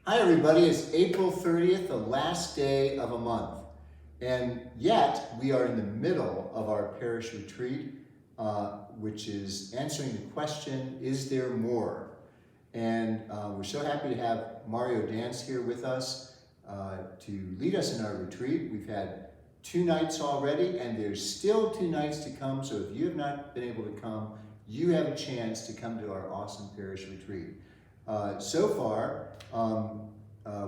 Hi everybody, it's April 30th, the last day of a month. And yet, we are in the middle of our parish retreat, which is answering the question, is there more? And we're so happy to have Mario Dance here with us to lead us in our retreat. We've had 2 nights already, and there's still 2 nights to come, so if you have not been able to come, you have a chance to come to our awesome parish retreat. So far,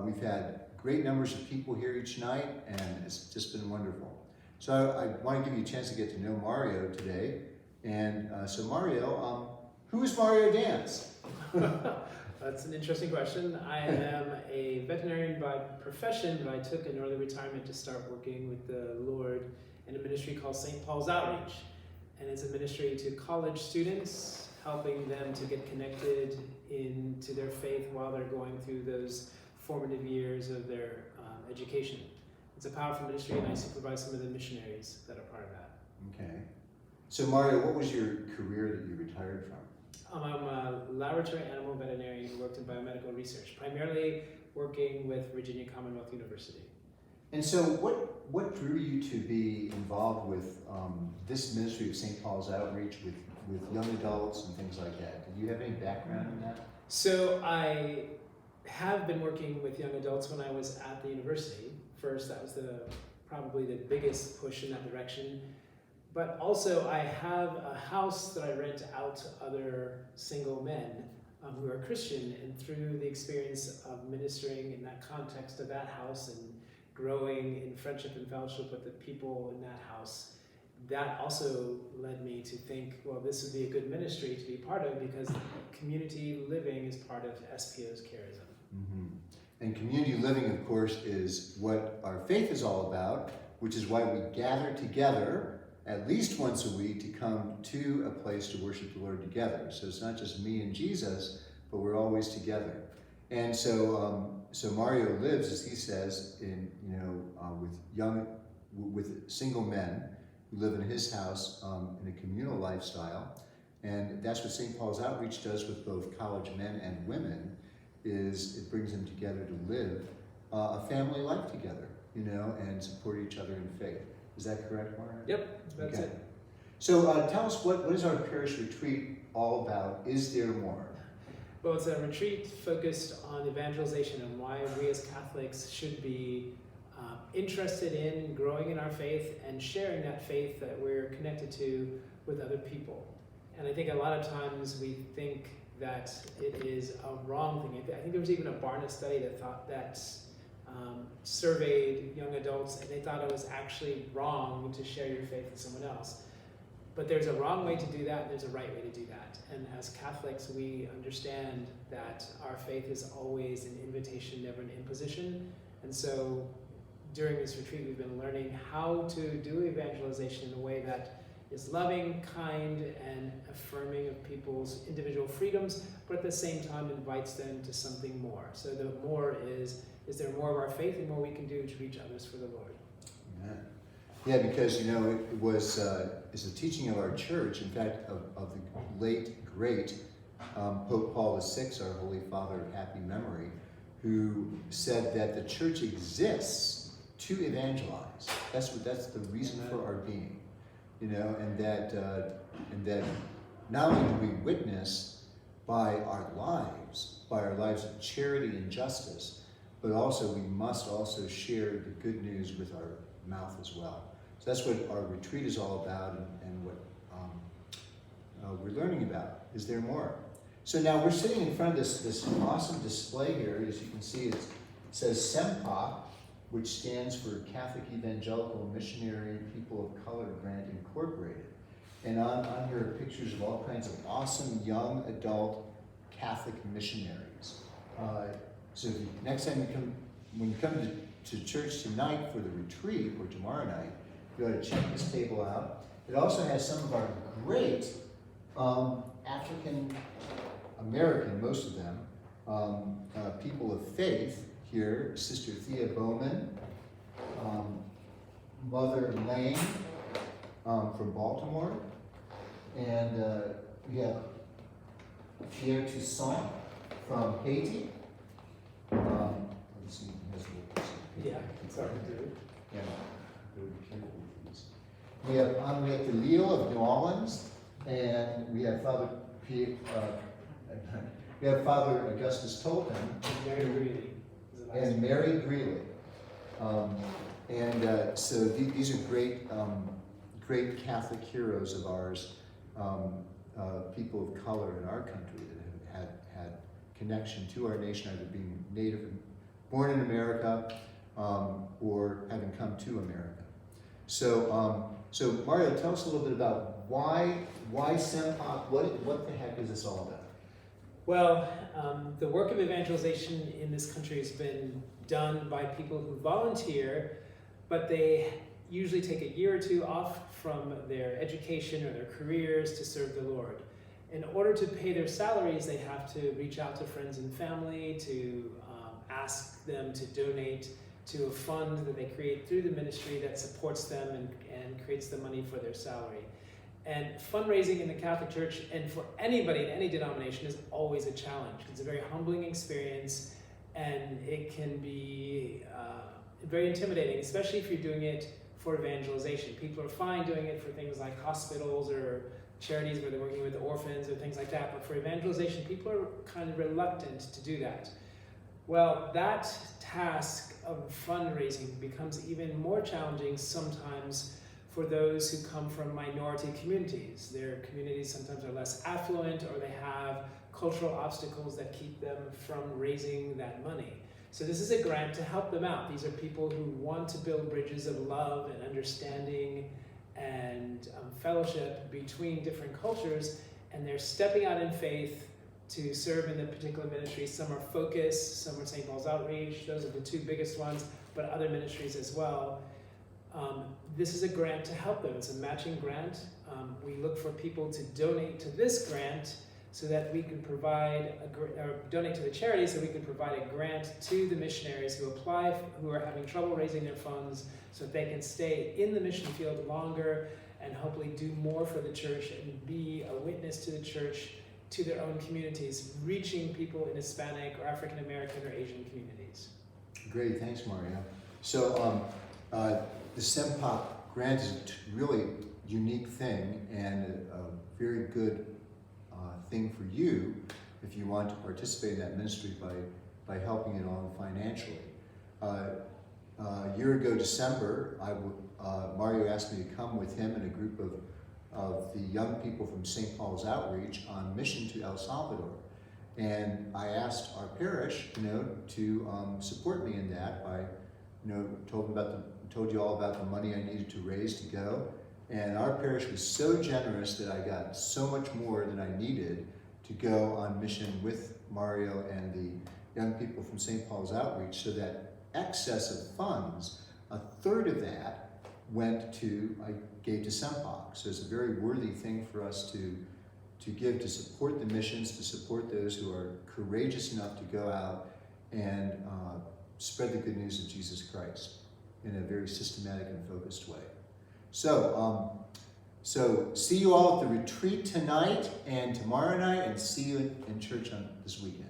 we've had great numbers of people here each night, and it's just been wonderful. So I want to give you a chance to get to know Mario today. And so Mario, who is Mario Dance? That's an interesting question. I am a veterinarian by profession, but I took an early retirement to start working with the Lord in a ministry called St. Paul's Outreach. And it's a ministry to college students, helping them to get connected into their faith while they're going through those formative years of their education. It's a powerful ministry, and I supervise some of the missionaries that are part of that. Okay. So Mario, what was your career that you retired from? I'm a laboratory animal veterinarian who worked in biomedical research, primarily working with Virginia Commonwealth University. And so what drew you to be involved with this ministry of St. Paul's Outreach with young adults and things like that? Did you have any background in that? So I have been working with young adults when I was at the university. First, that was probably the biggest push in that direction. But also I have a house that I rent out to other single men who are Christian, and through the experience of ministering in that context of that house and growing in friendship and fellowship with the people in that house, that also led me to think, well, this would be a good ministry to be part of, because community living is part of SPO's charism. Mm-hmm. And community living, of course, is what our faith is all about, which is why we gather together at least once a week to come to a place to worship the Lord together. So it's not just me and Jesus, but we're always together. And so, so Mario lives, as he says, in with single men who live in his house in a communal lifestyle, and that's what St. Paul's Outreach does with both college men and women. Is it brings them together to live a family life together, and support each other in faith. Is that correct, Mario? Yep, that's it. So tell us, what is our parish retreat all about? Is there more? Well, it's a retreat focused on evangelization and why we as Catholics should be interested in growing in our faith and sharing that faith that we're connected to with other people. And I think a lot of times we think that it is a wrong thing. I think there was even a Barna study that surveyed young adults, and they thought it was actually wrong to share your faith with someone else. But there's a wrong way to do that, and there's a right way to do that. And as Catholics, we understand that our faith is always an invitation, never an imposition. And so during this retreat, we've been learning how to do evangelization in a way that is loving, kind, and affirming of people's individual freedoms, but at the same time invites them to something more. So the more is there more of our faith and more we can do to reach others for the Lord? Amen. Yeah, because it was it's a teaching of our church, in fact, of the late great Pope Paul VI, our Holy Father of happy memory, who said that the church exists to evangelize. That's the reason for our being, and that not only do we witness by our lives of charity and justice, but also we must also share the good news with our mouth as well. So that's what our retreat is all about, and what we're learning about. Is there more? So now we're sitting in front of this awesome display here. As you can see, it says SEMPA, which stands for Catholic Evangelical Missionary People of Color Grant Incorporated. And on here are pictures of all kinds of awesome young adult Catholic missionaries. So if next time when you come to church tonight for the retreat, or tomorrow night, you ought to check this table out. It also has some of our great African American, most of them, people of faith here. Sister Thea Bowman, Mother Lane from Baltimore, and we have Pierre Toussaint from Haiti, Yeah, it's hard to do. Yeah, very careful with these. We have Henriette Lille of New Orleans, and we have Father Augustus Tolton Mary Greeley. and Mary Greeley. So these are great Catholic heroes of ours, people of color in our country that have had connection to our nation, either being native and born in America or having come to America. So Mario, tell us a little bit about why SEMPOC, what the heck is this all about? Well, the work of evangelization in this country has been done by people who volunteer, but they usually take a year or two off from their education or their careers to serve the Lord. In order to pay their salaries, they have to reach out to friends and family to ask them to donate to a fund that they create through the ministry that supports them and creates the money for their salary. And fundraising in the Catholic Church, and for anybody in any denomination, is always a challenge. It's a very humbling experience, and it can be very intimidating, especially if you're doing it for evangelization. People are fine doing it for things like hospitals or charities where they're working with orphans or things like that, but for evangelization, people are kind of reluctant to do that. Well, that task of fundraising becomes even more challenging sometimes for those who come from minority communities. Their communities sometimes are less affluent, or they have cultural obstacles that keep them from raising that money. So this is a grant to help them out. These are people who want to build bridges of love and understanding and fellowship between different cultures, and they're stepping out in faith to serve in the particular ministry. Some are Focus, some are St. Paul's Outreach. Those are the two biggest ones, but other ministries as well. This is a grant to help them. It's a matching grant. We look for people to donate to this grant so that we can provide, or donate to the charity so we can provide a grant to the missionaries who apply, who are having trouble raising their funds, so that they can stay in the mission field longer and hopefully do more for the church and be a witness to the church, to their own communities, reaching people in Hispanic or African American or Asian communities. Great, thanks, Mario. So the SEMPOC grant is a really unique thing and a very good thing for you if you want to participate in that ministry by helping it along financially. A year ago, December, Mario asked me to come with him and a group of the young people from St. Paul's Outreach on mission to El Salvador. And I asked our parish, to support me in that by, told you all about the money I needed to raise to go. And our parish was so generous that I got so much more than I needed to go on mission with Mario and the young people from St. Paul's Outreach, so that excess of funds, a third of that I gave to SEMPOC. So it's a very worthy thing for us to give, to support the missions, to support those who are courageous enough to go out and spread the good news of Jesus Christ in a very systematic and focused way. So see you all at the retreat tonight and tomorrow night, and see you in church on this weekend.